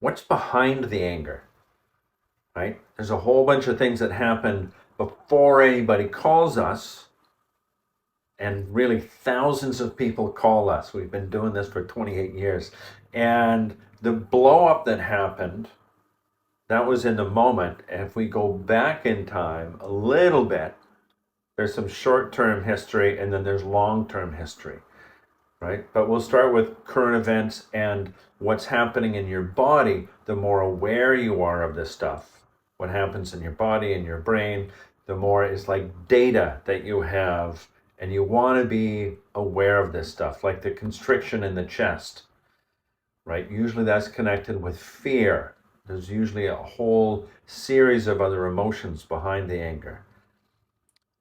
what's behind the anger, right? There's a whole bunch of things that happen before anybody calls us, and really thousands of people call us. We've been doing this for 28 years. And the blow up that happened, that was in the moment. And if we go back in time a little bit, there's some short term history and then there's long term history, right? But we'll start with current events and what's happening in your body. The more aware you are of this stuff, what happens in your body and your brain, the more it's like data that you have, and you want to be aware of this stuff, like the constriction in the chest, right? Usually that's connected with fear. There's usually a whole series of other emotions behind the anger.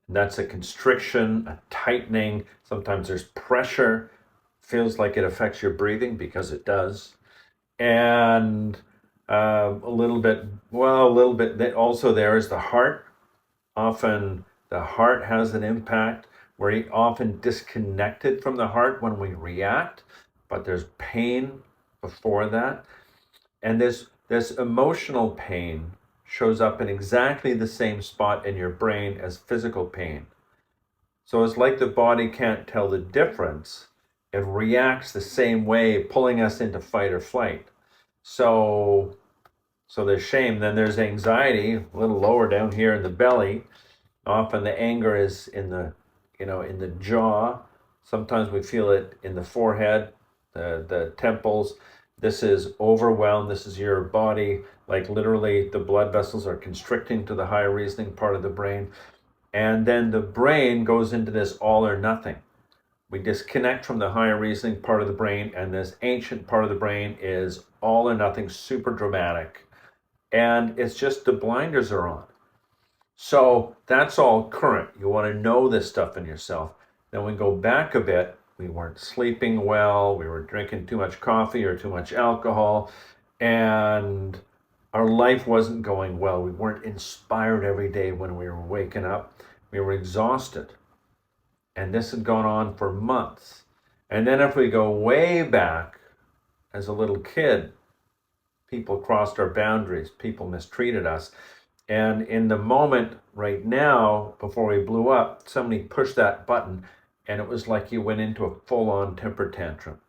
And that's a constriction, a tightening. Sometimes there's pressure. Feels like it affects your breathing because it does. And a little bit, well, a little bit. Also, there is the heart. Often the heart has an impact. We're often disconnected from the heart when we react, but there's pain before that. And this emotional pain shows up in exactly the same spot in your brain as physical pain. So it's like the body can't tell the difference. It reacts the same way, pulling us into fight or flight. So there's shame, then there's anxiety, a little lower down here in the belly. Often the anger is in the, in the jaw. Sometimes we feel it in the forehead, the temples. This is overwhelmed. This is your body, like literally the blood vessels are constricting to the higher reasoning part of the brain. And then the brain goes into this all or nothing. We disconnect from the higher reasoning part of the brain, and this ancient part of the brain is all or nothing, super dramatic. And it's just the blinders are on. So that's all current. You want to know this stuff in yourself. Then we go back a bit. We weren't sleeping well. We were drinking too much coffee or too much alcohol. And our life wasn't going well. We weren't inspired every day when we were waking up. We were exhausted. And this had gone on for months. And then if we go way back, as a little kid, people crossed our boundaries, people mistreated us. And in the moment right now, before we blew up, somebody pushed that button and it was like you went into a full on temper tantrum.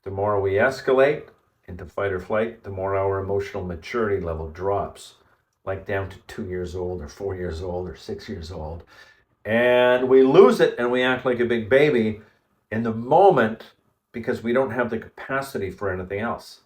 The more we escalate into fight or flight, the more our emotional maturity level drops, like down to 2 years old or 4 years old or 6 years old. And we lose it and we act like a big baby in the moment because we don't have the capacity for anything else.